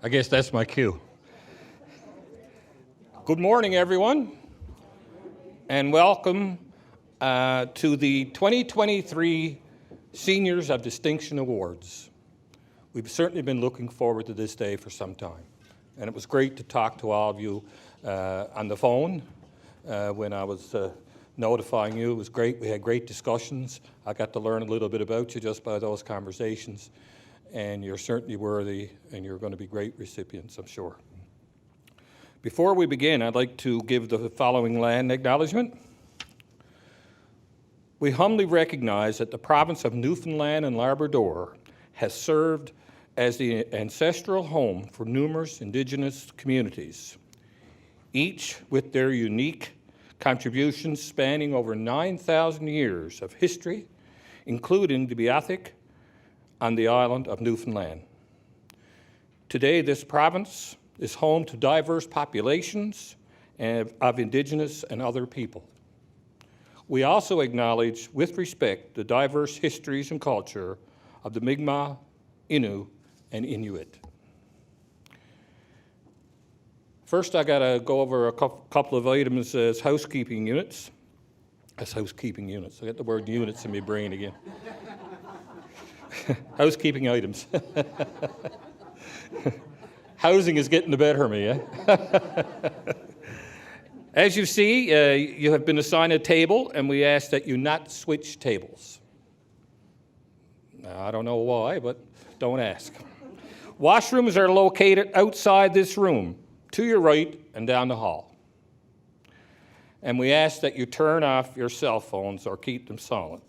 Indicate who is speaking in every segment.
Speaker 1: I guess that's my cue. Good morning, everyone, and welcome to the 2023 Seniors of Distinction Awards. We've certainly been looking forward to this day for some time, and it was great to talk to all of you on the phone when I was notifying you. It was great. We had great discussions. I got to learn a little bit about you just by those conversations, and you're certainly worthy, and you're going to be great recipients, I'm sure. Before we begin, I'd like to give the following land acknowledgement. We humbly recognize that the province of Newfoundland and Labrador has served as the ancestral home for numerous Indigenous communities, each with their unique contributions spanning over 9,000 years of history, including the Beothuk on the island of Newfoundland. Today, this province is home to diverse populations of Indigenous and other people. We also acknowledge with respect the diverse histories and culture of the Mi'kmaq, Innu, and Inuit. First, I got to go over a couple of items as housekeeping units. As housekeeping units. I got the word units in my brain again. Housekeeping items. Housing is getting the better of me, eh? As you see, you have been assigned a table, and we ask that you not switch tables. Now, I don't know why, but don't ask. Washrooms are located outside this room, to your right and down the hall. And we ask that you turn off your cell phones or keep them silent.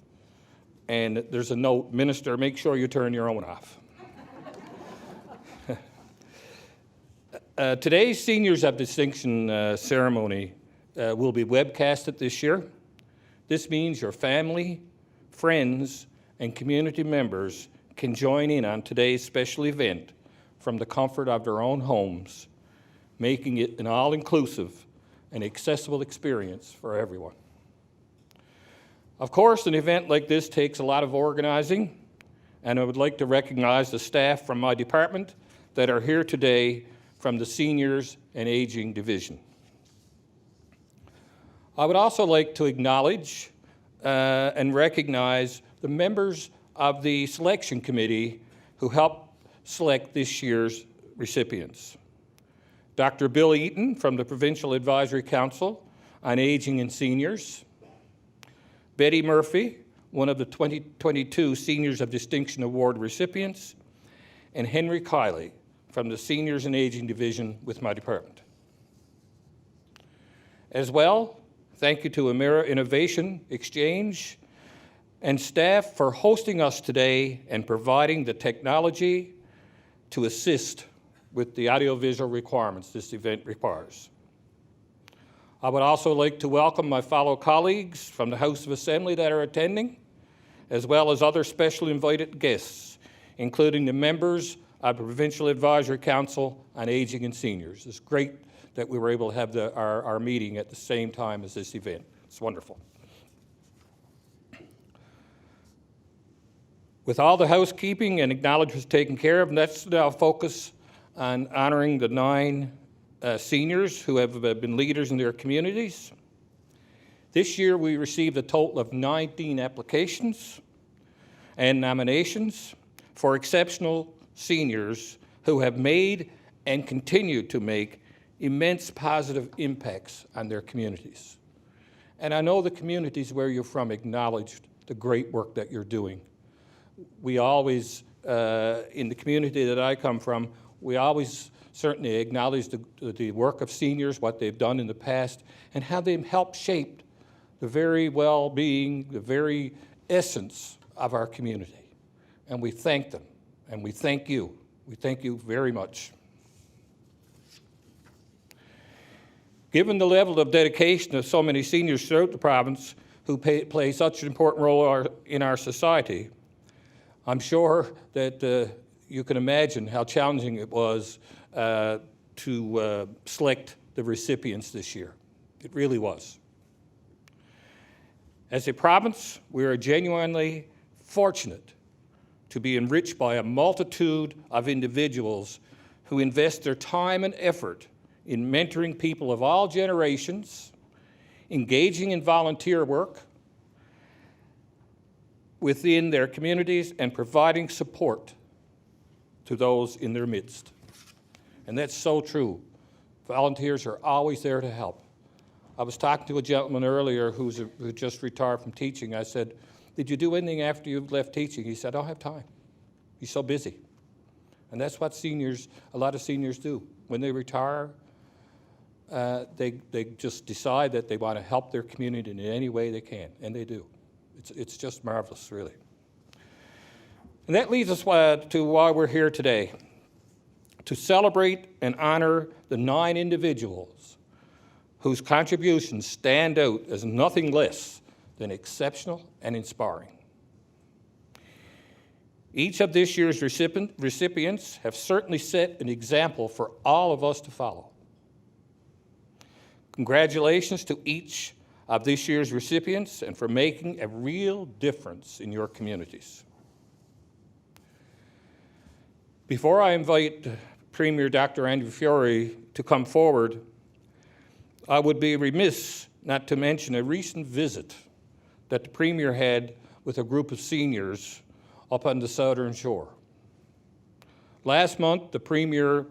Speaker 1: And there's a note, Minister, make sure you turn your own off. Today's Seniors of Distinction ceremony will be webcasted this year. This means your family, friends, and community members can join in on today's special event from the comfort of their own homes, making it an all-inclusive and accessible experience for everyone. Of course, an event like this takes a lot of organizing, and I would like to recognize the staff from my department that are here today from the Seniors and Aging Division. I would also like to acknowledge and recognize the members of the selection committee who helped select this year's recipients. Dr. Bill Eaton from the Provincial Advisory Council on Aging and Seniors, Betty Murphy, one of the 2022 Seniors of Distinction Award recipients, and Henry Kiley from the Seniors and Aging Division with my department. As well, thank you to Amira Innovation Exchange and staff for hosting us today and providing the technology to assist with the audiovisual requirements this event requires. I would also like to welcome my fellow colleagues from the House of Assembly that are attending, as well as other special invited guests, including the members of the Provincial Advisory Council on Aging and Seniors. It's great that we were able to have our meeting at the same time as this event. It's wonderful. With all the housekeeping and acknowledgements taken care of, let's now focus on honoring the 9 seniors who have been leaders in their communities. This year we received a total of 19 applications and nominations for exceptional seniors who have made and continue to make immense positive impacts on their communities. And I know the communities where you're from acknowledged the great work that you're doing. We always, in the community that I come from, we always certainly acknowledge the work of seniors, what they've done in the past, and how they've helped shape the very well-being, the very essence of our community. And we thank them, and we thank you. We thank you very much. Given the level of dedication of so many seniors throughout the province who play such an important role in our society, I'm sure that you can imagine how challenging it was to select the recipients this year. It really was. As a province, we are genuinely fortunate to be enriched by a multitude of individuals who invest their time and effort in mentoring people of all generations, engaging in volunteer work within their communities, and providing support to those in their midst. And that's so true. Volunteers are always there to help. I was talking to a gentleman earlier who just retired from teaching. I said, "Did you do anything after you left teaching?" He said, "I don't have time. He's so busy." And that's what a lot of seniors do. When they retire, they just decide that they want to help their community in any way they can, and they do. It's just marvelous, really. And that leads us to why we're here today, to celebrate and honor the 9 individuals whose contributions stand out as nothing less than exceptional and inspiring. Each of this year's recipients have certainly set an example for all of us to follow. Congratulations to each of this year's recipients and for making a real difference in your communities. Before I invite Premier Dr. Andrew Furey to come forward, I would be remiss not to mention a recent visit that the Premier had with a group of seniors up on the southern shore. Last month, the Premier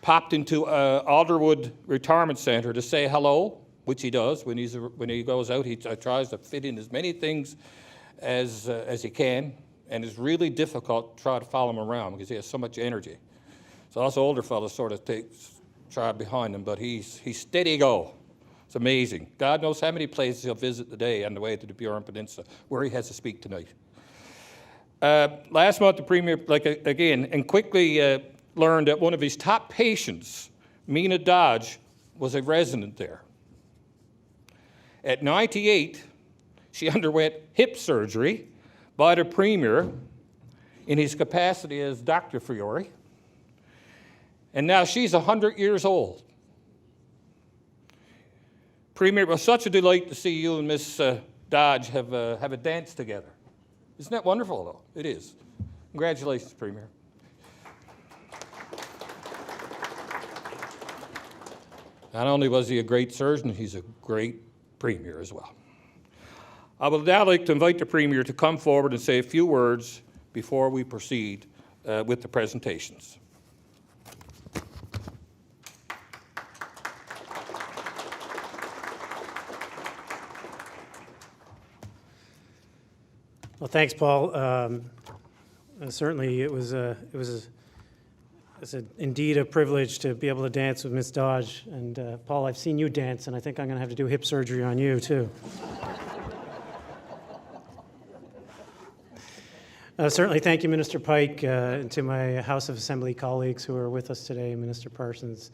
Speaker 1: popped into Alderwood Retirement Centre to say hello, which he does when he goes out. He tries to fit in as many things as he can, and it's really difficult to try to follow him around because he has so much energy. So us older fellas sort of try behind him, but he's steady go. It's amazing. God knows how many places he'll visit today on the way to the Burin Peninsula, where he has to speak tonight. Last month, the Premier, quickly learned that one of his top patients, Mina Dodge, was a resident there. At 98, she underwent hip surgery by the Premier in his capacity as Dr. Furey, and now she's 100 years old. Premier, it was such a delight to see you and Miss Dodge have a dance together. Isn't that wonderful, though? It is. Congratulations, Premier. Not only was he a great surgeon, he's a great Premier as well. I would now like to invite the Premier to come forward and say a few words before we proceed with the presentations.
Speaker 2: Well, thanks, Paul. Certainly, it was indeed a privilege to be able to dance with Miss Dodge. And Paul, I've seen you dance, and I think I'm going to have to do hip surgery on you too. Certainly, thank you, Minister Pike, and to my House of Assembly colleagues who are with us today, Minister Parsons,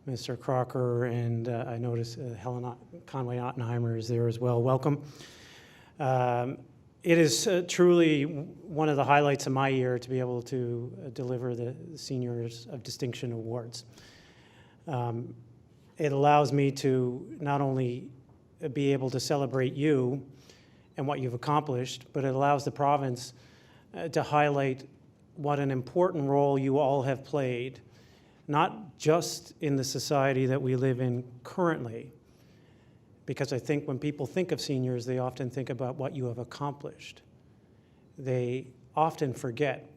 Speaker 2: Mr. Crocker, and I notice Helen Conway Ottenheimer is there as well. Welcome. It is truly one of the highlights of my year to be able to deliver the Seniors of Distinction Awards. It allows me to not only be able to celebrate you and what you've accomplished, but it allows the province to highlight what an important role you all have played, not just in the society that we live in currently, because I think when people think of seniors, they often think about what you have accomplished. They often forget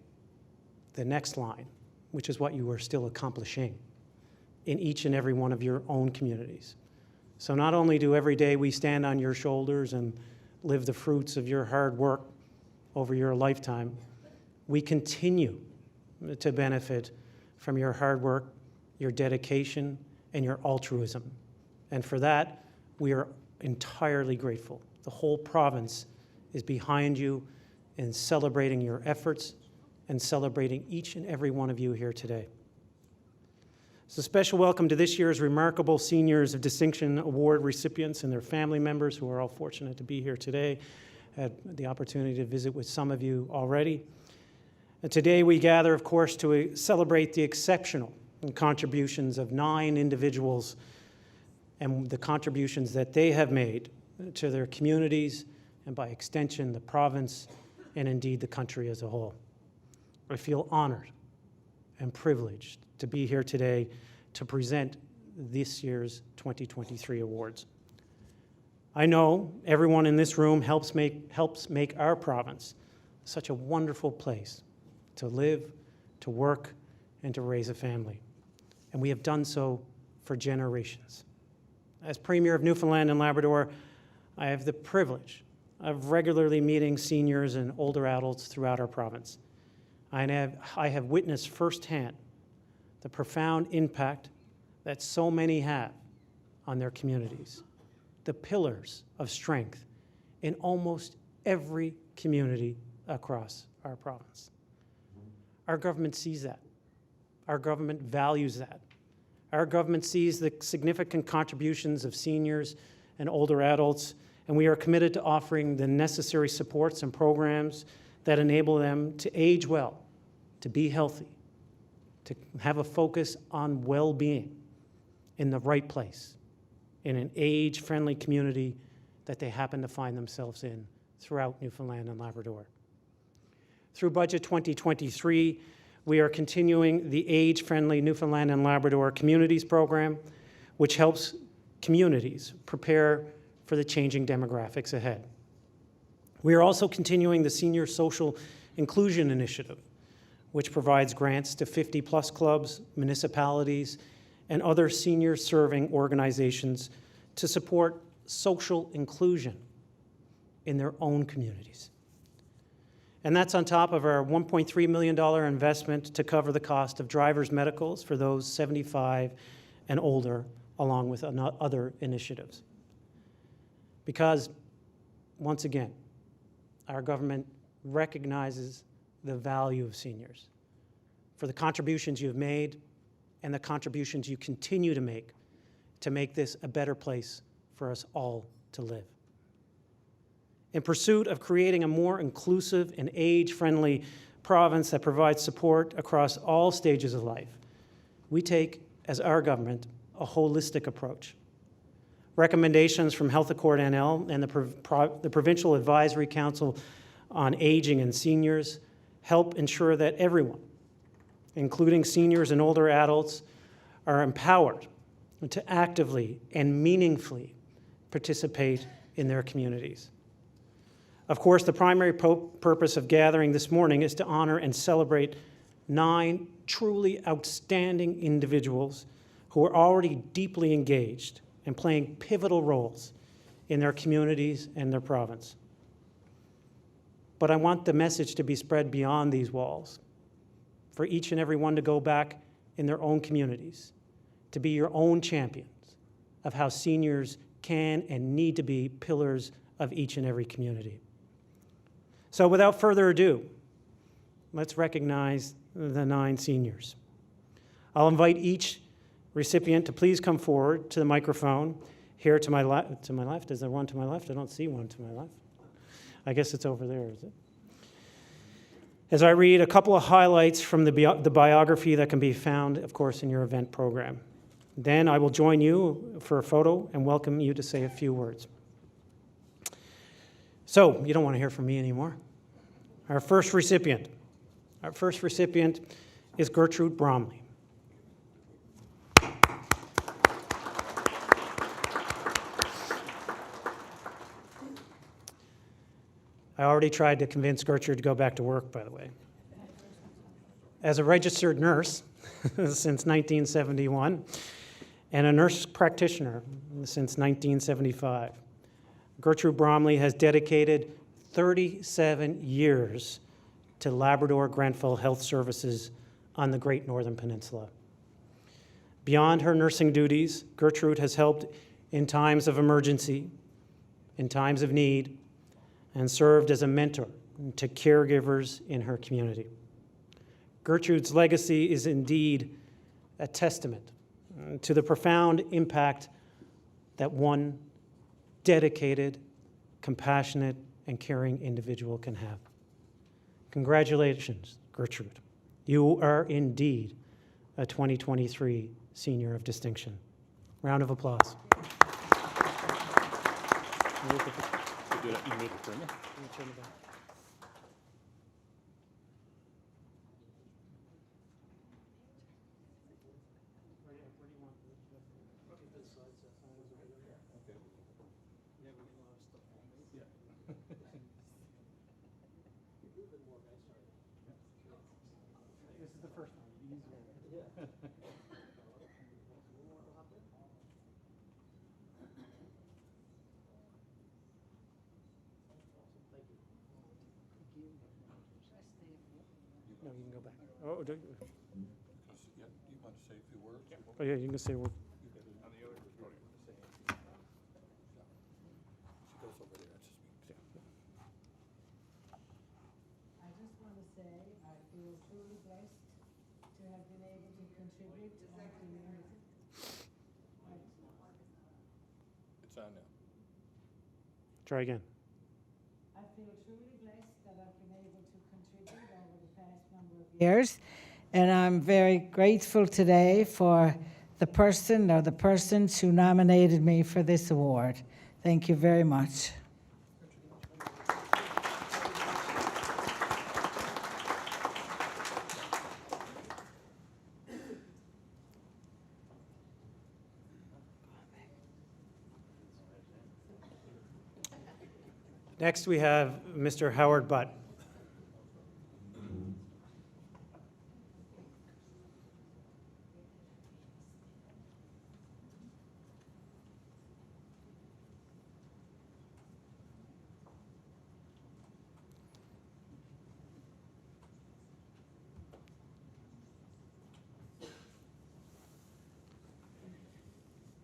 Speaker 2: the next line, which is what you are still accomplishing in each and every one of your own communities. So not only do every day we stand on your shoulders and live the fruits of your hard work over your lifetime, we continue to benefit from your hard work, your dedication, and your altruism. And for that, we are entirely grateful. The whole province is behind you in celebrating your efforts and celebrating each and every one of you here today. So special welcome to this year's remarkable Seniors of Distinction Award recipients and their family members who are all fortunate to be here today. I had the opportunity to visit with some of you already. And today we gather, of course, to celebrate the exceptional contributions of 9 individuals and the contributions that they have made to their communities and by extension the province and indeed the country as a whole. I feel honored and privileged to be here today to present this year's 2023 awards. I know everyone in this room helps make our province such a wonderful place to live, to work, and to raise a family. And we have done so for generations. As Premier of Newfoundland and Labrador, I have the privilege of regularly meeting seniors and older adults throughout our province. I have witnessed firsthand the profound impact that so many have on their communities, the pillars of strength in almost every community across our province. Our government sees that. Our government values that. Our government sees the significant contributions of seniors and older adults, and we are committed to offering the necessary supports and programs that enable them to age well, to be healthy, to have a focus on well-being in the right place, in an age-friendly community that they happen to find themselves in throughout Newfoundland and Labrador. Through Budget 2023, we are continuing the age-friendly Newfoundland and Labrador Communities Program, which helps communities prepare for the changing demographics ahead. We are also continuing the Senior Social Inclusion Initiative, which provides grants to 50-plus clubs, municipalities, and other senior-serving organizations to support social inclusion in their own communities. And that's on top of our $1.3 million investment to cover the cost of driver's medicals for those 75 and older, along with other initiatives. Because, once again, our government recognizes the value of seniors for the contributions you've made and the contributions you continue to make this a better place for us all to live. In pursuit of creating a more inclusive and age-friendly province that provides support across all stages of life, we take, as our government, a holistic approach. Recommendations from Health Accord NL and the Provincial Advisory Council on Aging and Seniors help ensure that everyone, including seniors and older adults, are empowered to actively and meaningfully participate in their communities. Of course, the primary purpose of gathering this morning is to honor and celebrate 9 truly outstanding individuals who are already deeply engaged and playing pivotal roles in their communities and their province. But I want the message to be spread beyond these walls, for each and every one to go back in their own communities, to be your own champions of how seniors can and need to be pillars of each and every community. So without further ado, let's recognize the 9 seniors. I'll invite each recipient to please come forward to the microphone here to my left. Is there one to my left? I don't see one to my left. I guess it's over there, is it? As I read a couple of highlights from the biography that can be found, of course, in your event program. Then I will join you for a photo and welcome you to say a few words. So, you don't want to hear from me anymore. Our first recipient is Gertrude Bramley. I already tried to convince Gertrude to go back to work, by the way. As a registered nurse since 1971 and a nurse practitioner since 1975, Gertrude Bramley has dedicated 37 years to Labrador Grenfell Health Services on the Great Northern Peninsula. Beyond her nursing duties, Gertrude has helped in times of emergency, in times of need, and served as a mentor to caregivers in her community. Gertrude's legacy is indeed a testament to the profound impact that one dedicated, compassionate, and caring individual can have. Congratulations, Gertrude. You are indeed a 2023 Senior of Distinction. Round of applause. This is the first one. No, you can go back. Oh,
Speaker 1: Yeah, you want to say a few words?
Speaker 2: oh yeah, you can say we're.
Speaker 1: On the other recording. She goes over there and speaks.
Speaker 3: I just want to say I feel truly blessed to have been able to contribute to my community.
Speaker 1: It's on now.
Speaker 2: Try again.
Speaker 3: I feel truly blessed that I've been able to contribute over the past number of years. And I'm very grateful today for the person or the persons who nominated me for this award. Thank you very much.
Speaker 2: Next, we have Mr. Howard Butt.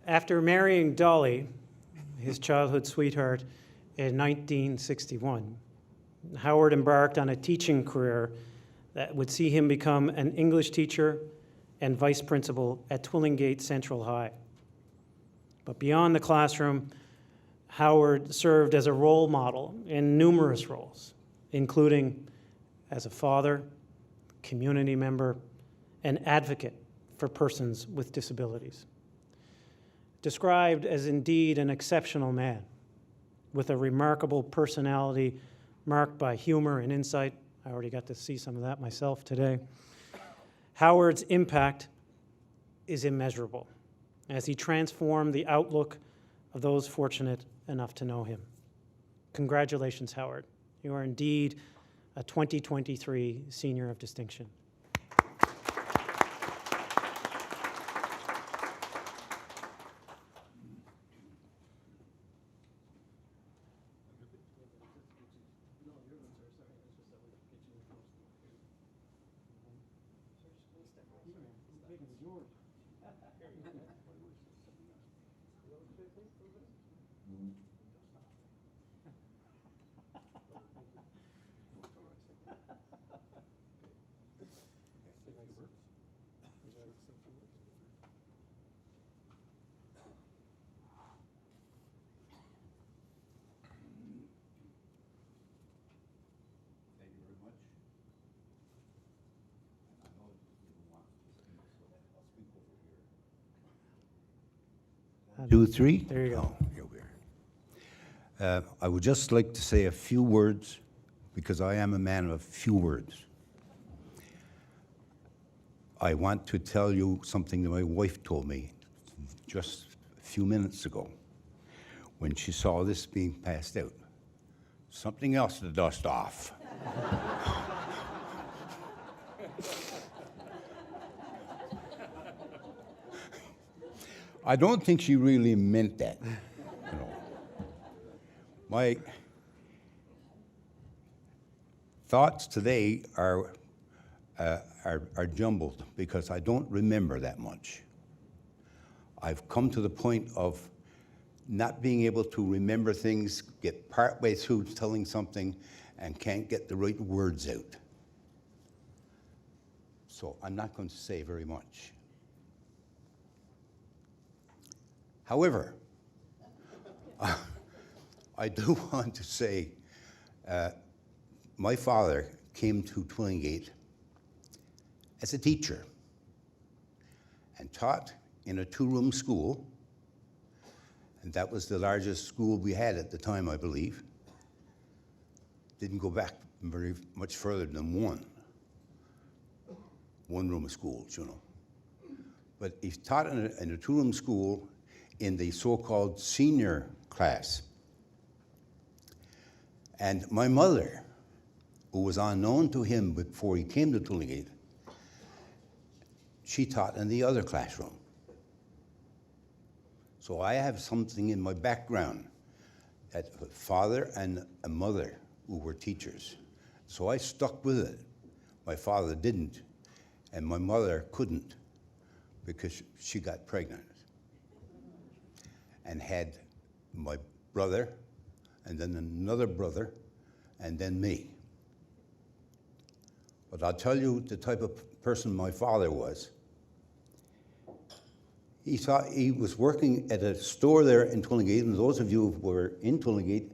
Speaker 2: After marrying Dolly, his childhood sweetheart, in 1961, Howard embarked on a teaching career that would see him become an English teacher and vice principal at Twillingate Central High. But beyond the classroom, Howard served as a role model in numerous roles, including as a father, community member, and advocate for persons with disabilities. Described as indeed an exceptional man, with a remarkable personality marked by humor and insight. I already got to see some of that myself today. Howard's impact is immeasurable as he transformed the outlook of those fortunate enough to know him. Congratulations, Howard. You are indeed a 2023 Senior of Distinction.
Speaker 4: Two, three?
Speaker 2: There you go.
Speaker 4: Oh, here we are. I would just like to say a few words because I am a man of few words. I want to tell you something that my wife told me just a few minutes ago when she saw this being passed out. Something else to dust off. I don't think she really meant that. You know. My thoughts today are jumbled because I don't remember that much. I've come to the point of not being able to remember things, get partway through telling something, and can't get the right words out. So I'm not going to say very much. However, I do want to say my father came to Twillingate as a teacher and taught in a two-room school, and that was the largest school we had at the time, I believe. Didn't go back very much further than one room of schools, you know. But he taught in a two-room school in the so-called senior class. And my mother, who was unknown to him before he came to Tullingate, she taught in the other classroom. So I have something in my background, that a father and a mother who were teachers. So I stuck with it. My father didn't, and my mother couldn't, because she got pregnant and had my brother, and then another brother, and then me. But I'll tell you the type of person my father was. He was working at a store there in Tullingate, and those of you who were in Tullingate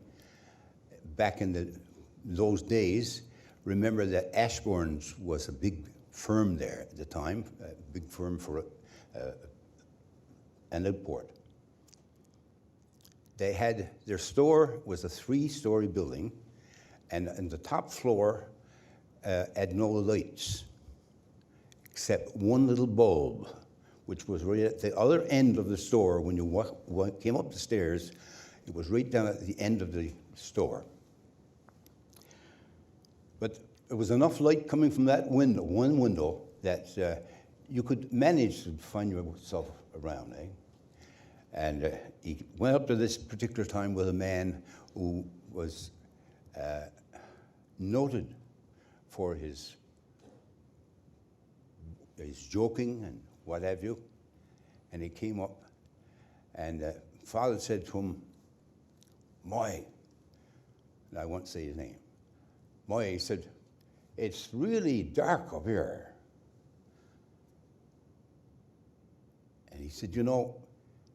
Speaker 4: back in those days remember that Ashbourne's was a big firm there at the time, a big firm for an import. They had, their store was a 3-story building, and the top floor had no lights, except one little bulb, which was right at the other end of the store. When you came up the stairs, it was right down at the end of the store. But there was enough light coming from that window, one window, that you could manage to find yourself around, eh? And he went up to this particular time with a man who was noted for his joking and what have you. And he came up, and Father said to him, "Moy," and I won't say his name. Moy, he said, "It's really dark up here." And he said, "You know,"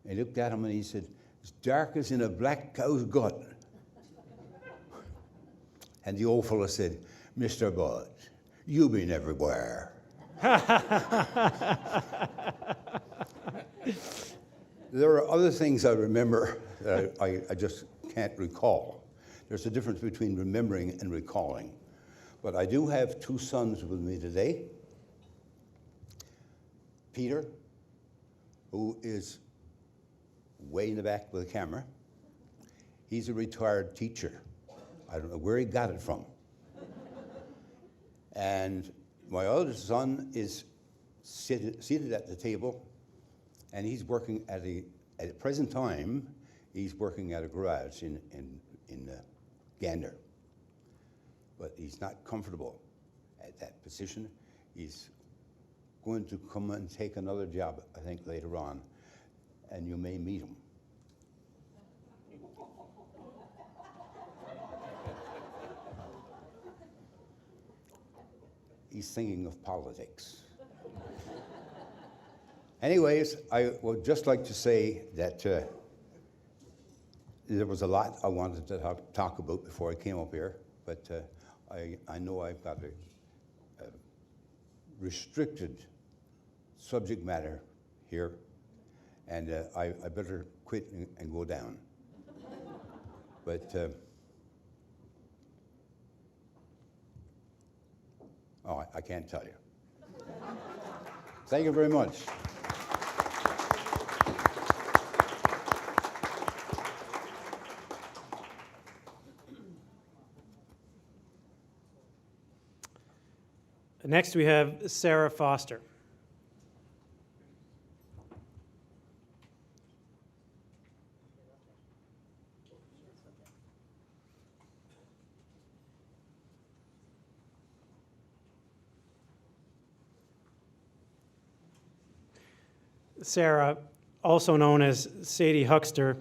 Speaker 4: he looked at him and he said, "It's dark as in a black cow's gut." And the old fellow said, "Mr. Bud, you've been everywhere." There are other things I remember that I just can't recall. There's a difference between remembering and recalling. But I do have 2 sons with me today. Peter, who is way in the back with the camera. He's a retired teacher. I don't know where he got it from. And my other son is seated at the table, and he's working at the present time, he's working at a garage in Gander. But he's not comfortable at that position. He's going to come and take another job, I think, later on, and you may meet him. He's thinking of politics. Anyways, I would just like to say that there was a lot I wanted to talk about before I came up here, but I know I've got a restricted subject matter here, and I better quit and go down. But I can't tell you. Thank you very much.
Speaker 2: Next, we have Sarah Foster. Sarah, also known as Sadie Huckster,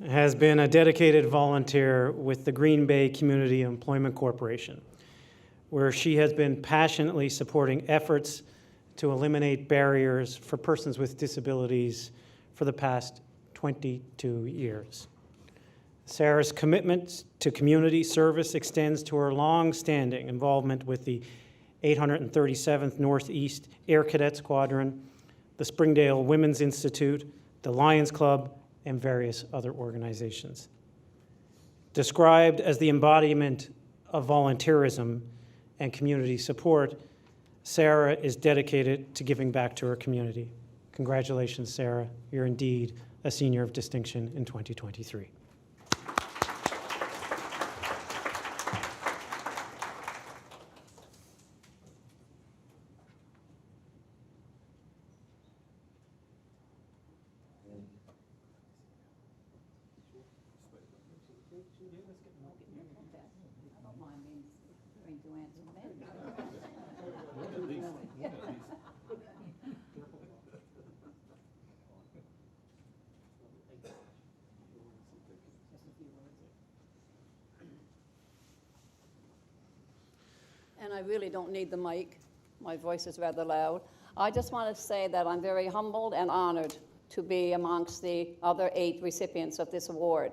Speaker 2: has been a dedicated volunteer with the Green Bay Community Employment Corporation, where she has been passionately supporting efforts to eliminate barriers for persons with disabilities for the past 22 years. Sarah's commitment to community service extends to her long-standing involvement with the 837th Northeast Air Cadet Squadron, the Springdale Women's Institute, the Lions Club, and various other organizations. Described as the embodiment of volunteerism and community support, Sarah is dedicated to giving back to her community. Congratulations, Sarah. You're indeed a Senior of Distinction in 2023.
Speaker 5: And I really don't need the mic. My voice is rather loud. I just want to say that I'm very humbled and honored to be amongst the other 8 recipients of this award.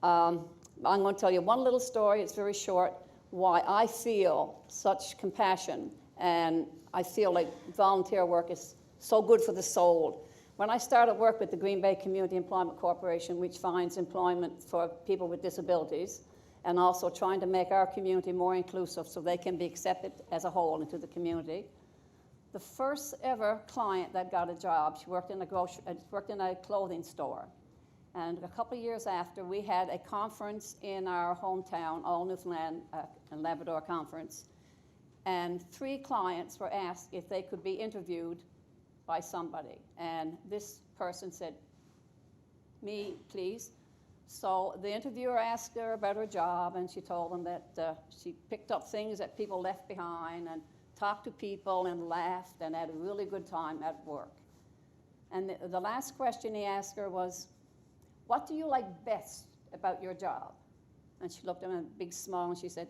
Speaker 5: I'm going to tell you one little story. It's very short. Why I feel such compassion, and I feel like volunteer work is so good for the soul. When I started work with the Green Bay Community Employment Corporation, which finds employment for people with disabilities, and also trying to make our community more inclusive so they can be accepted as a whole into the community. The first ever client that got a job, she worked in a clothing store. And a couple of years after, we had a conference in our hometown, all Newfoundland and Labrador conference, and 3 clients were asked if they could be interviewed by somebody. And this person said, "Me, please." So the interviewer asked her about her job, and she told them that she picked up things that people left behind and talked to people and laughed and had a really good time at work. And the last question he asked her was, "What do you like best about your job?" And she looked at him with a big smile and she said,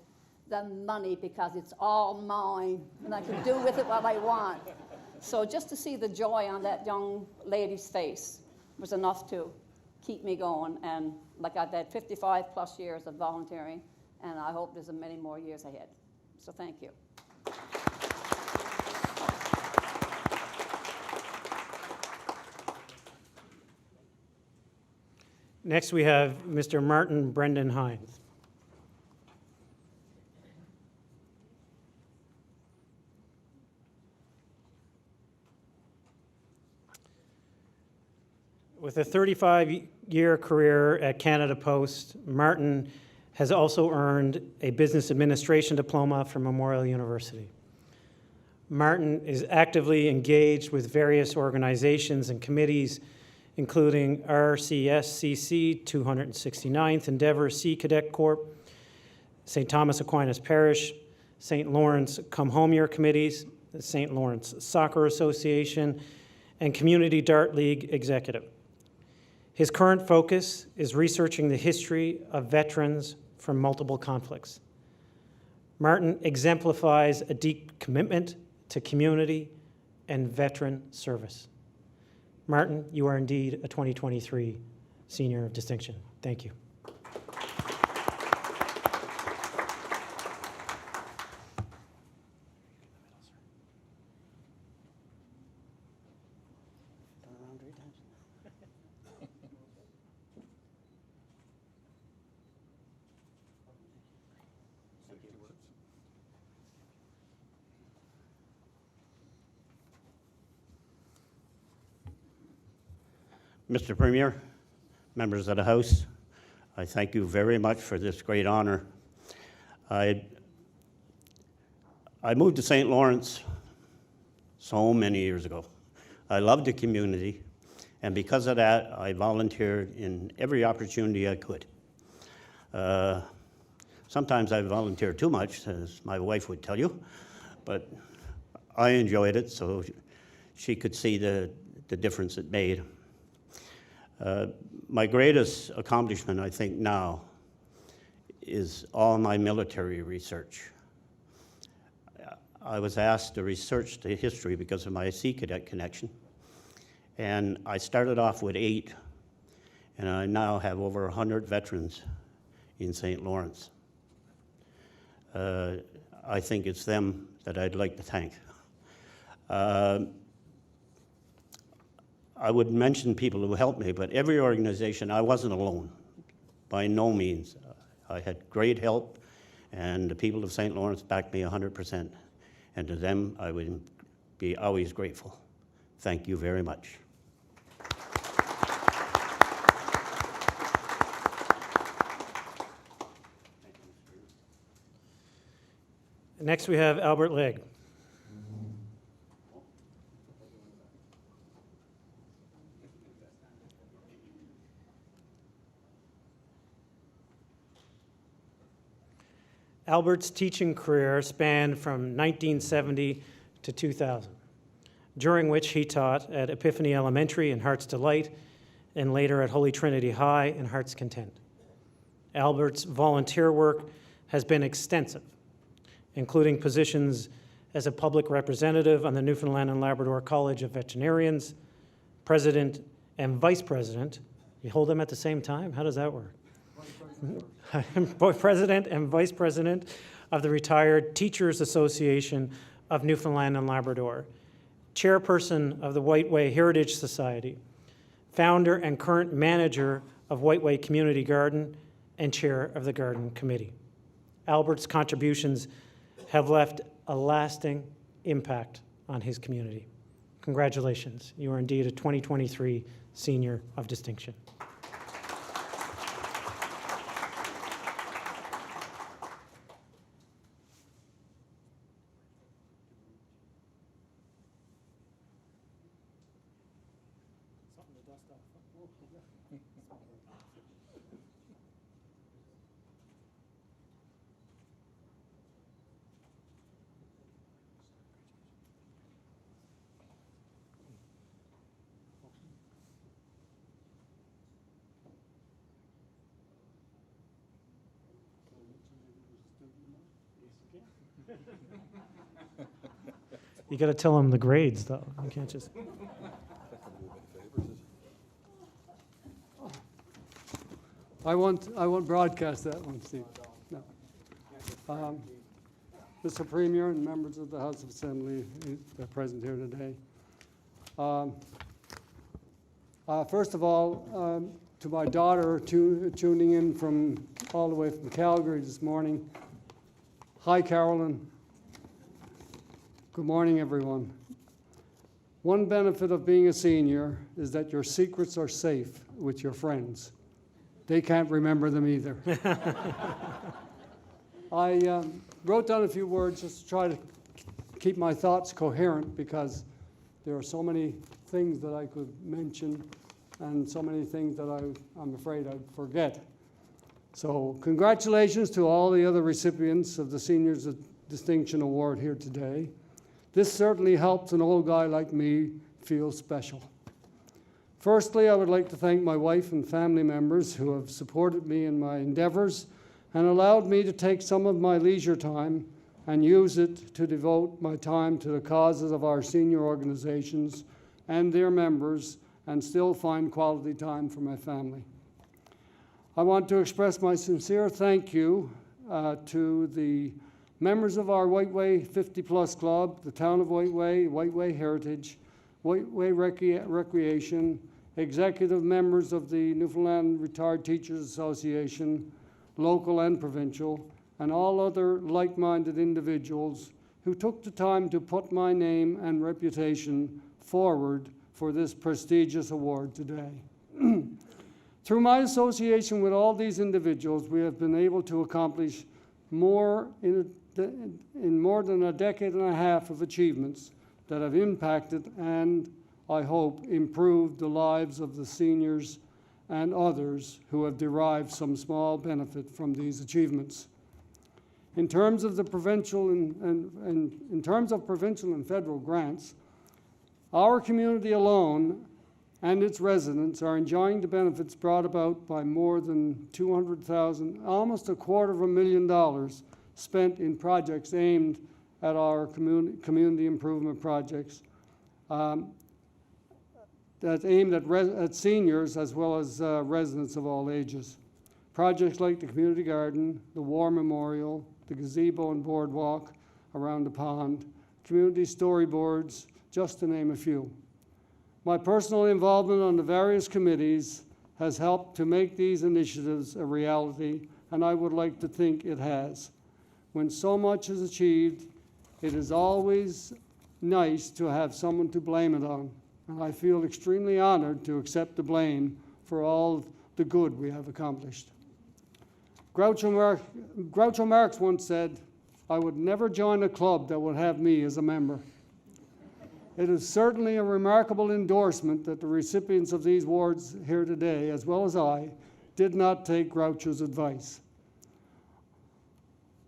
Speaker 5: "The money, because it's all mine and I can do with it what I want." So just to see the joy on that young lady's face was enough to keep me going. And like I've had 55 plus years of volunteering, and I hope there's many more years ahead. So thank you.
Speaker 2: Next, we have Mr. Martin Brendan Hinds. With a 35-year career at Canada Post, Martin has also earned a business administration diploma from Memorial University. Martin is actively engaged with various organizations and committees, including RCSCC, 269th Endeavour Sea Cadet Corps, St. Thomas Aquinas Parish, St. Lawrence Come Home Year Committees, the St. Lawrence Soccer Association, and Community Dart League Executive. His current focus is researching the history of veterans from multiple conflicts. Martin exemplifies a deep commitment to community and veteran service. Martin, you are indeed a 2023 Senior of Distinction. Thank you.
Speaker 6: Mr. Premier, members of the House, I thank you very much for this great honor. I moved to St. Lawrence so many years ago. I loved the community, and because of that, I volunteered in every opportunity I could. Sometimes I volunteered too much, as my wife would tell you, but I enjoyed it, so she could see the difference it made. My greatest accomplishment, I think, now is all my military research. I was asked to research the history because of my Sea Cadet connection, and I started off with 8, and I now have over 100 veterans in St. Lawrence. I think it's them that I'd like to thank. I would mention people who helped me, but every organization, I wasn't alone, by no means. I had great help, and the people of St. Lawrence backed me 100%, and to them, I would be always grateful. Thank you very much.
Speaker 2: Next, we have Albert Legge. Albert's teaching career spanned from 1970 to 2000, during which he taught at Epiphany Elementary in Heart's Delight and later at Holy Trinity High in Heart's Content. Albert's volunteer work has been extensive, including positions as a public representative on the Newfoundland and Labrador College of Veterinarians, president and vice president. You hold them at the same time? How does that work? President and vice president of the Retired Teachers Association of Newfoundland and Labrador, chairperson of the White Way Heritage Society, founder and current manager of White Way Community Garden, and chair of the Garden Committee. Albert's contributions have left a lasting impact on his community. Congratulations. You are indeed a 2023 Senior of Distinction. You got to tell them the grades, though. You can't just.
Speaker 7: I won't broadcast that one, Steve. No. Mr. Premier and members of the House of Assembly that are present here today. First of all, to my daughter tuning in from all the way from Calgary this morning. Hi, Carolyn. Good morning, everyone. One benefit of being a senior is that your secrets are safe with your friends. They can't remember them either. I wrote down a few words just to try to keep my thoughts coherent because there are so many things that I could mention and so many things that I'm afraid I'd forget. So congratulations to all the other recipients of the Seniors Distinction Award here today. This certainly helps an old guy like me feel special. Firstly, I would like to thank my wife and family members who have supported me in my endeavors and allowed me to take some of my leisure time and use it to devote my time to the causes of our senior organizations and their members and still find quality time for my family. I want to express my sincere thank you to the members of our White Way 50 Plus Club, the Town of White Way Heritage, White Way Recreation, executive members of the Newfoundland Retired Teachers Association, local and provincial, and all other like-minded individuals who took the time to put my name and reputation forward for this prestigious award today. Through my association with all these individuals, we have been able to accomplish more in more than a decade and a half of achievements that have impacted and, I hope, improved the lives of the seniors and others who have derived some small benefit from these achievements. In terms of the provincial in terms of provincial and federal grants, our community alone and its residents are enjoying the benefits brought about by more than 200,000, almost $250,000 spent in projects aimed at our community improvement projects that's aimed at seniors as well as residents of all ages. Projects like the community garden, the war memorial, the gazebo and boardwalk around the pond, community storyboards, just to name a few. My personal involvement on the various committees has helped to make these initiatives a reality, and I would like to think it has. When so much is achieved, it is always nice to have someone to blame it on, and I feel extremely honored to accept the blame for all the good we have accomplished. Groucho Marx once said, I would never join a club that would have me as a member. It is certainly a remarkable endorsement that the recipients of these awards here today, as well as I, did not take Groucho's advice.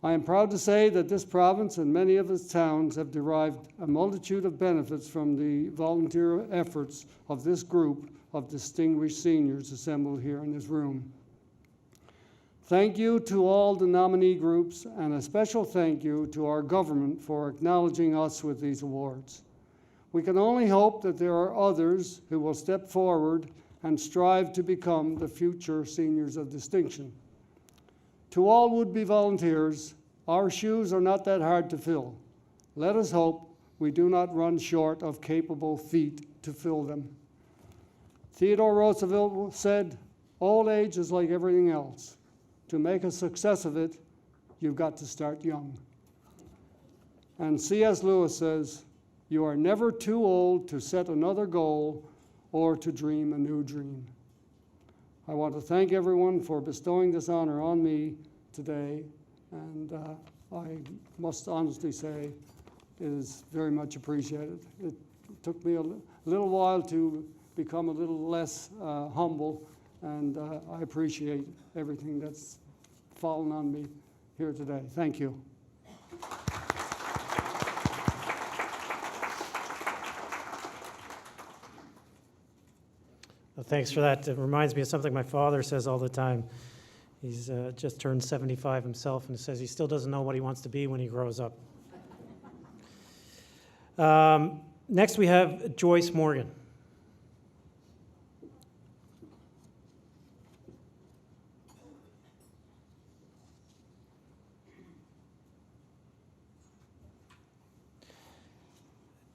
Speaker 7: I am proud to say that this province and many of its towns have derived a multitude of benefits from the volunteer efforts of this group of distinguished seniors assembled here in this room. Thank you to all the nominee groups, and a special thank you to our government for acknowledging us with these awards. We can only hope that there are others who will step forward and strive to become the future seniors of distinction. To all would-be volunteers, our shoes are not that hard to fill. Let us hope we do not run short of capable feet to fill them. Theodore Roosevelt said, "Old age is like everything else. To make a success of it, you've got to start young." And C.S. Lewis says, "You are never too old to set another goal or to dream a new dream." I want to thank everyone for bestowing this honor on me today, and I must honestly say it is very much appreciated. It took me a little while to become a little less humble, and I appreciate everything that's fallen on me here today. Thank you.
Speaker 2: Well, thanks for that. It reminds me of something my father says all the time. He's just turned 75 himself and says he still doesn't know what he wants to be when he grows up. Next we have Joyce Morgan.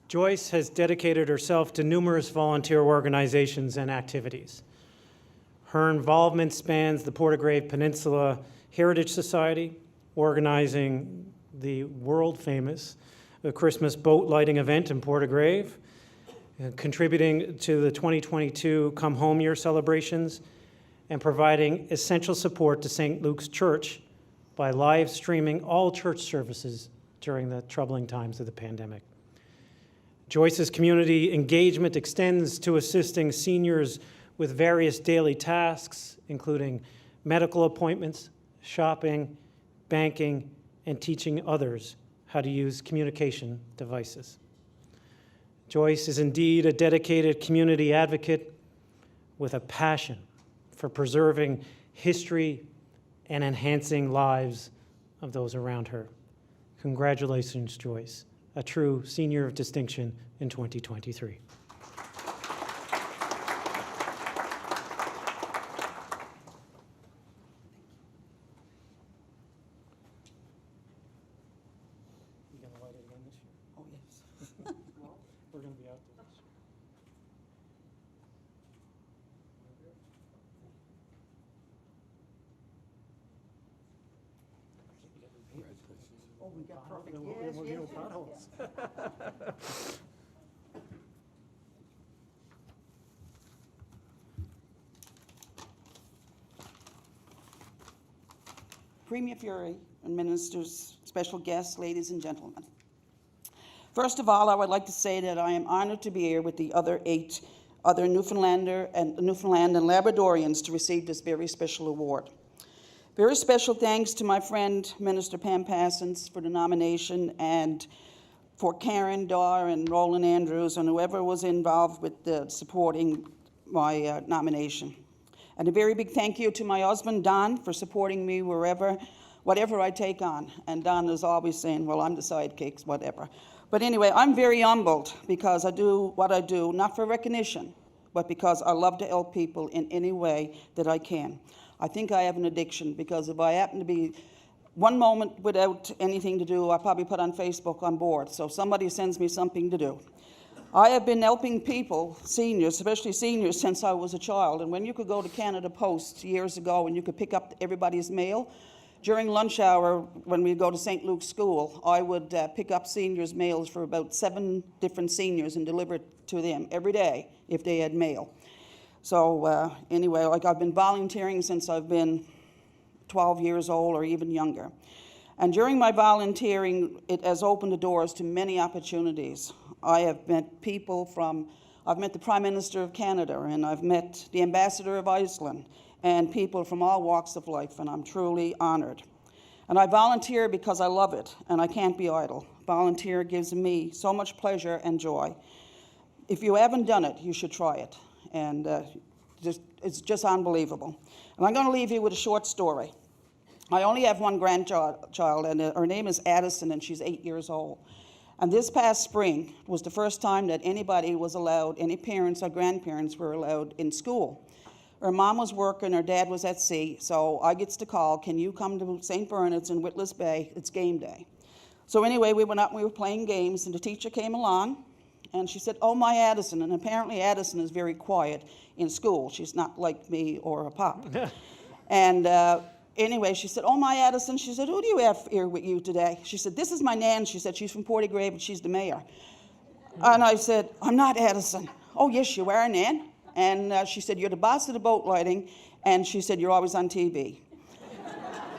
Speaker 2: Joyce has dedicated herself to numerous volunteer organizations and activities. Her involvement spans the Portagrave Peninsula Heritage Society, organizing the world-famous Christmas boat lighting event in Portagrave, contributing to the 2022 Come Home Year celebrations, and providing essential support to St. Luke's Church by live streaming all church services during the troubling times of the pandemic. Joyce's community engagement extends to assisting seniors with various daily tasks, including medical appointments, shopping, banking, and teaching others how to use communication devices. Joyce is indeed a dedicated community advocate with a passion for preserving history and enhancing lives of those around her. Congratulations, Joyce, a true senior of distinction in 2023. We're going to be out there this year.
Speaker 8: Oh, we got perfect.
Speaker 2: Then
Speaker 8: Yes,
Speaker 2: we'll
Speaker 8: yes,
Speaker 2: get
Speaker 8: yes,
Speaker 2: potholes.
Speaker 8: yes. Premier Furey and ministers, special guests, ladies and gentlemen. First of all, I would like to say that I am honored to be here with the other 8 Newfoundland and Labradorians to receive this very special award. Very special thanks to my friend, Minister Pam Passons, for the nomination, and for Karen Daw and Roland Andrews and whoever was involved with supporting my nomination. And a very big thank you to my husband, Don, for supporting me whatever I take on. And Don is always saying, well, I'm the sidekick, whatever. But anyway, I'm very humbled because I do what I do, not for recognition, but because I love to help people in any way that I can. I think I have an addiction, because if I happen to be one moment without anything to do, I probably put on Facebook I'm bored. So somebody sends me something to do. I have been helping people, seniors, especially seniors, since I was a child. And when you could go to Canada Post years ago and you could pick up everybody's mail, during lunch hour, when we go to St. Luke's School, I would pick up seniors' mails for about 7 different seniors and deliver it to them every day if they had mail. So anyway, like I've been volunteering since I've been 12 years old or even younger. And during my volunteering, it has opened the doors to many opportunities. I have met people from, I've met the Prime Minister of Canada, and I've met the Ambassador of Iceland, and people from all walks of life, and I'm truly honored. And I volunteer because I love it, and I can't be idle. Volunteer gives me so much pleasure and joy. If you haven't done it, you should try it. And it's just unbelievable. And I'm going to leave you with a short story. I only have one grandchild, and her name is Addison, and she's 8 years old. And this past spring was the first time that anybody was allowed, any parents or grandparents were allowed in school. Her mom was working, her dad was at sea, so I gets the call, can you come to St. Bernard's in Witless Bay? It's game day. So anyway, we went up and we were playing games, and the teacher came along, and she said, oh, my Addison. And apparently Addison is very quiet in school. She's not like me or a pop. And anyway, she said, oh, my Addison. She said, who do you have here with you today? She said, this is my nan. She said, she's from Portagrave, and she's the mayor. And I said, I'm not Addison. Oh, yes, you are, Nan. And she said, you're the boss of the boat lighting. And she said, you're always on TV.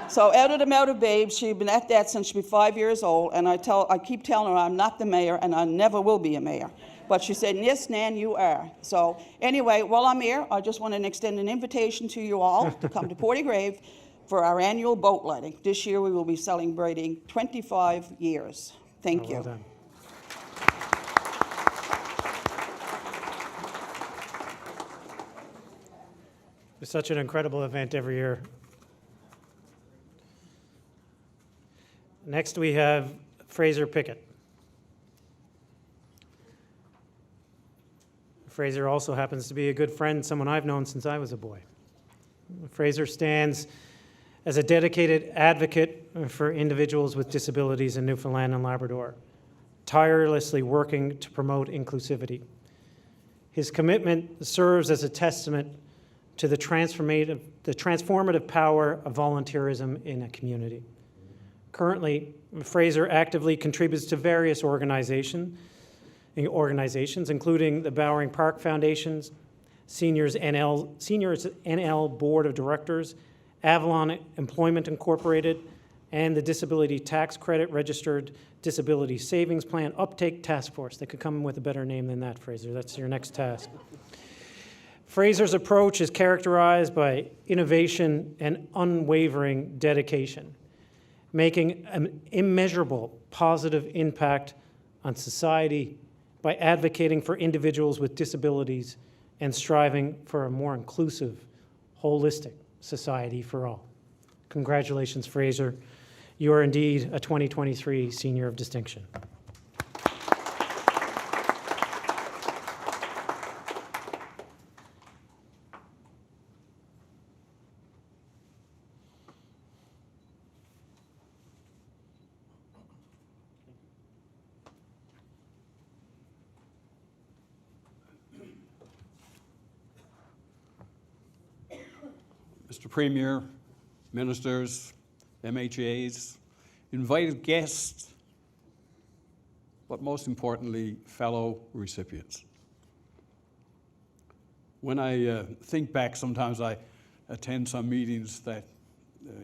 Speaker 8: So out of the mouth of babes, she'd been at that since she was 5 years old. And I keep telling her I'm not the mayor, and I never will be a mayor. But she said, yes, Nan, you are. So anyway, while I'm here, I just want to extend an invitation to you all to come to Portagrave for our annual boat lighting. This year we will be celebrating 25 years. Thank you.
Speaker 2: Well done. It's such an incredible event every year. Next we have Fraser Picket. Fraser also happens to be a good friend, someone I've known since I was a boy. Fraser stands as a dedicated advocate for individuals with disabilities in Newfoundland and Labrador, tirelessly working to promote inclusivity. His commitment serves as a testament to the transformative power of volunteerism in a community. Currently, Fraser actively contributes to various organizations, including the Bowering Park Foundation's Seniors NL Board of Directors, Avalon Employment Incorporated, and the Disability Tax Credit Registered Disability Savings Plan Uptake Task Force. They could come with a better name than that, Fraser. That's your next task. Fraser's approach is characterized by innovation and unwavering dedication, making an immeasurable positive impact on society by advocating for individuals with disabilities and striving for a more inclusive, holistic society for all. Congratulations, Fraser. You are indeed a 2023 Senior of Distinction.
Speaker 9: Mr. Premier, ministers, MHAs, invited guests, but most importantly, fellow recipients. When I think back, sometimes I attend some meetings that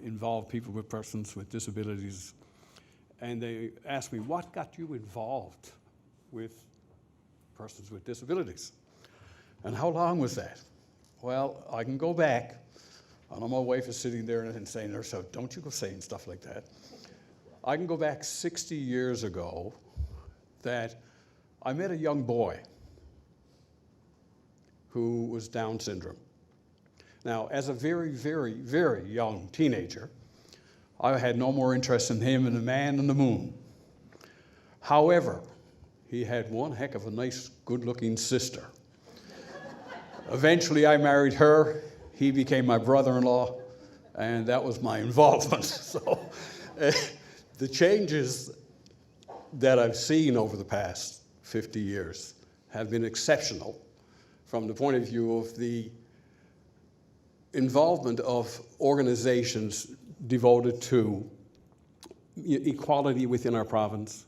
Speaker 9: involve people with persons with disabilities, and they ask me, what got you involved with persons with disabilities? And how long was that? Well, I can go back. I know my wife is sitting there and saying to herself, don't you go saying stuff like that. I can go back 60 years ago that I met a young boy who was Down syndrome. Now, as a very, very, very young teenager, I had no more interest in him than the man in the moon. However, he had one heck of a nice, good-looking sister. Eventually, I married her. He became my brother-in-law, and that was my involvement. So the changes that I've seen over the past 50 years have been exceptional from the point of view of the involvement of organizations devoted to equality within our province,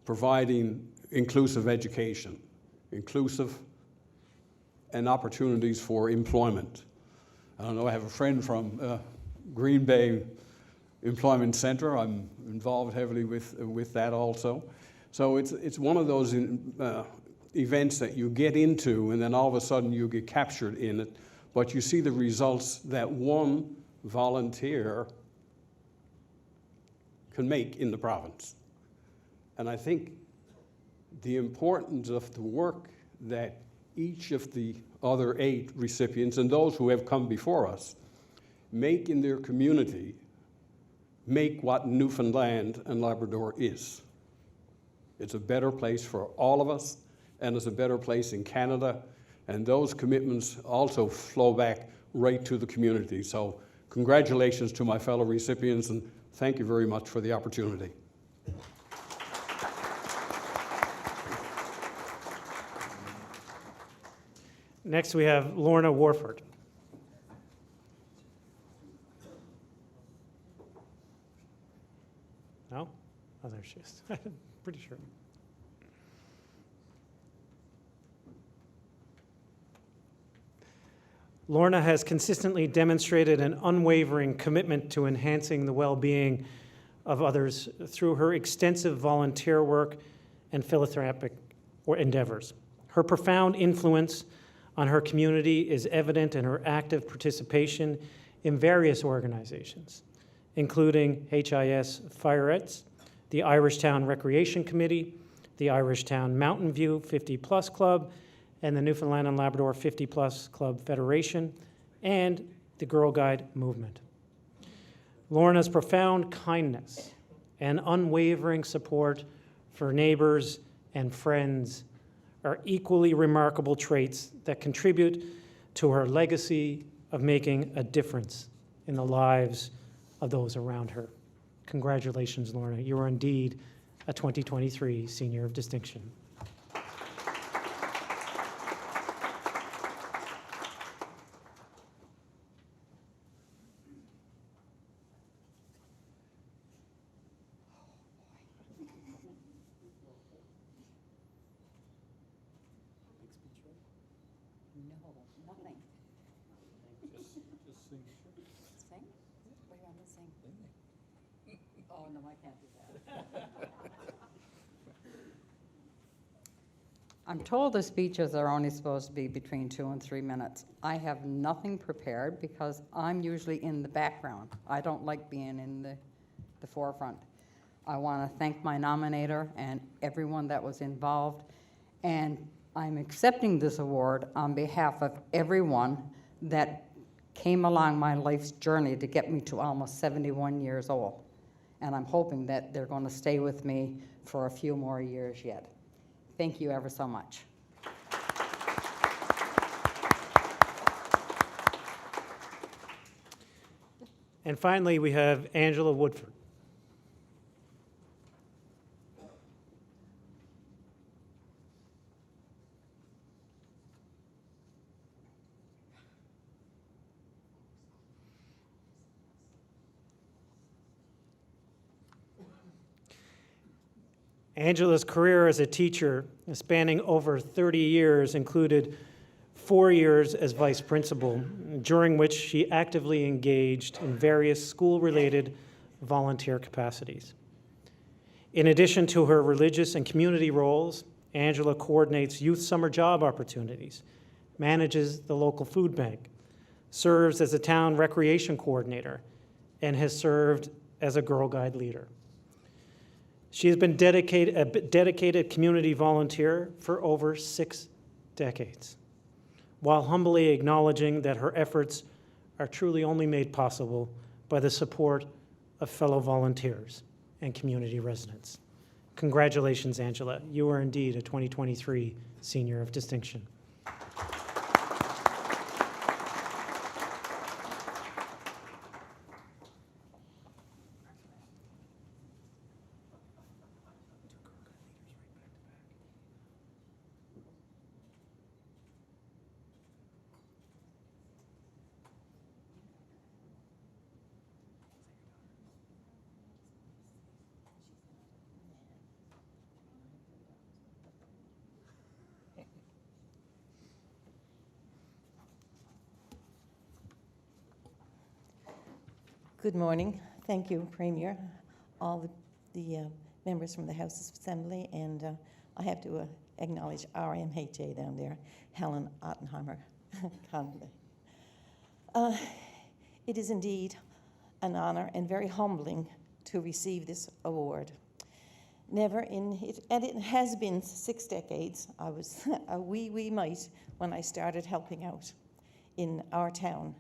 Speaker 9: providing inclusive education, inclusive and opportunities for employment. I don't know, I have a friend from Green Bay, Employment Centre. I'm involved heavily with that also. So it's one of those events that you get into and then all of a sudden you get captured in it, but you see the results that one volunteer can make in the province. And I think the importance of the work that each of the other 8 recipients and those who have come before us make in their community make what Newfoundland and Labrador is. It's a better place for all of us, and it's a better place in Canada, and those commitments also flow back right to the community. So congratulations to my fellow recipients, and thank you very much for the opportunity.
Speaker 2: Next, we have Lorna Warford. No? Oh, there she is. Pretty sure. Lorna has consistently demonstrated an unwavering commitment to enhancing the well-being of others through her extensive volunteer work and philanthropic endeavors. Her profound influence on her community is evident in her active participation in various organizations, including HIS Fireettes, the Irishtown Recreation Committee, the Irishtown Mountain View 50+ Club, and the Newfoundland and Labrador 50+ Club Federation, and the Girl Guide movement. Lorna's profound kindness and unwavering support for neighbors and friends are equally remarkable traits that contribute to her legacy of making a difference in the lives of those around her. Congratulations, Lorna. You are indeed a 2023 Senior of Distinction.
Speaker 5: Oh, no, I can't do that. I'm told the speeches are only supposed to be between 2 and 3 minutes. I have nothing prepared because I'm usually in the background. I don't like being in the forefront. I want to thank my nominator and everyone that was involved, and I'm accepting this award on behalf of everyone that came along my life's journey to get me to almost 71 years old. And I'm hoping that they're going to stay with me for a few more years yet. Thank you ever so much.
Speaker 2: And finally, we have Angela Woodford. Angela's career as a teacher, spanning over 30 years, included 4 years as vice principal, during which she actively engaged in various school-related volunteer capacities. In addition to her religious and community roles, Angela coordinates youth summer job opportunities, manages the local food bank, serves as a town recreation coordinator, and has served as a Girl Guide leader. She has been a dedicated community volunteer for over 6 decades, while humbly acknowledging that her efforts are truly only made possible by the support of fellow volunteers and community residents. Congratulations, Angela. You are indeed a 2023 Senior of Distinction.
Speaker 10: Good morning. Thank you, Premier, all the members from the House Assembly, and I have to acknowledge RMHA down there, Helen Ottenheimer. It is indeed an honour and very humbling to receive this award. Never in it, and it has been 6 decades. I was a wee mite when I started helping out in our town.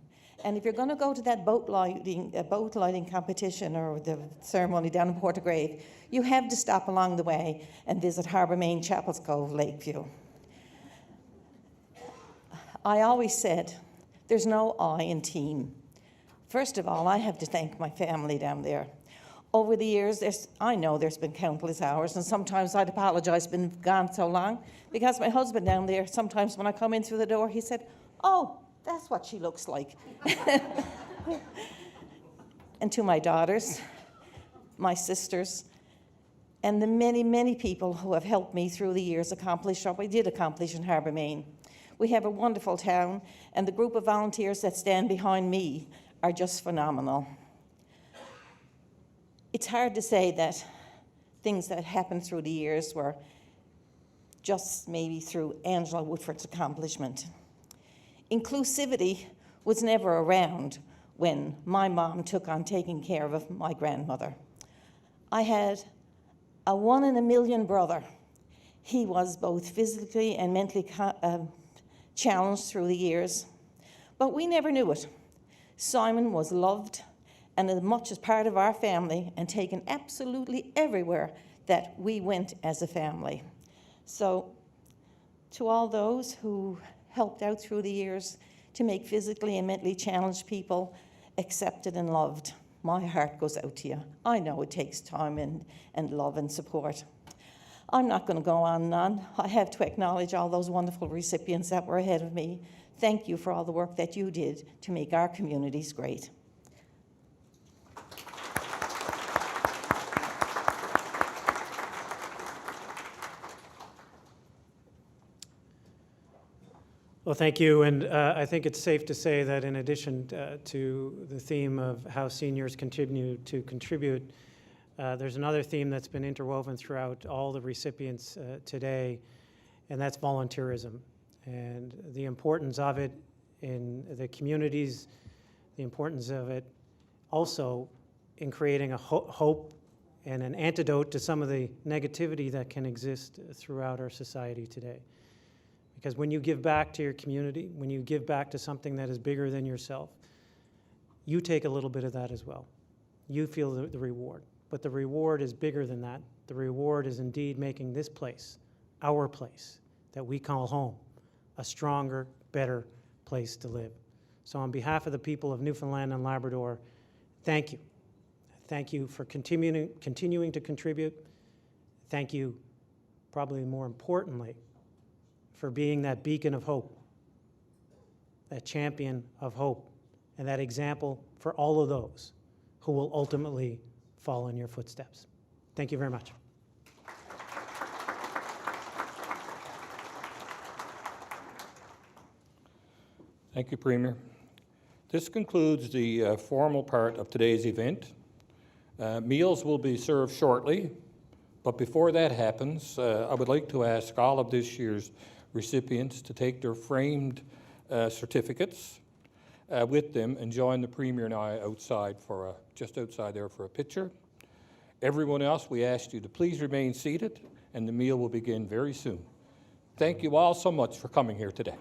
Speaker 10: And if you're going to go to that boat lighting competition or the ceremony down in Portagrave, you have to stop along the way and visit Harbour Main, Chapels Cove, Lakeview. I always said, there's no I in team. First of all, I have to thank my family down there. Over the years, I know there's been countless hours, and sometimes I'd apologize it's been gone so long, because my husband down there, sometimes when I come in through the door, he said, oh, that's what she looks like. And to my daughters, my sisters, and the many people who have helped me through the years accomplish what we did accomplish in Harbour Main. We have a wonderful town, and the group of volunteers that stand behind me are just phenomenal. It's hard to say that things that happened through the years were just maybe through Angela Woodford's accomplishment. Inclusivity was never around when my mom took on taking care of my grandmother. I had a 1 in a million brother. He was both physically and mentally challenged through the years, but we never knew it. Simon was loved and as much as part of our family and taken absolutely everywhere that we went as a family. So to all those who helped out through the years to make physically and mentally challenged people accepted and loved, my heart goes out to you. I know it takes time and love and support. I'm not going to go on and on. I have to acknowledge all those wonderful recipients that were ahead of me. Thank you for all the work that you did to make our communities great.
Speaker 2: Well, thank you, and I think it's safe to say that in addition to the theme of how seniors continue to contribute, there's another theme that's been interwoven throughout all the recipients today, and that's volunteerism, and the importance of it in the communities, the importance of it also in creating a hope and an antidote to some of the negativity that can exist throughout our society today. Because when you give back to your community, when you give back to something that is bigger than yourself, you take a little bit of that as well. You feel the reward. But the reward is bigger than that. The reward is indeed making this place, our place, that we call home, a stronger, better place to live. So on behalf of the people of Newfoundland and Labrador, thank you. Thank you for continuing to contribute. Thank you, probably more importantly, for being that beacon of hope, that champion of hope, and that example for all of those who will ultimately follow in your footsteps. Thank you very much.
Speaker 1: Thank you, Premier. This concludes the formal part of today's event. Meals will be served shortly, but before that happens, I would like to ask all of this year's recipients to take their framed certificates with them and join the Premier and I outside just outside there for a picture. Everyone else, we ask you to please remain seated, and the meal will begin very soon. Thank you all so much for coming here today.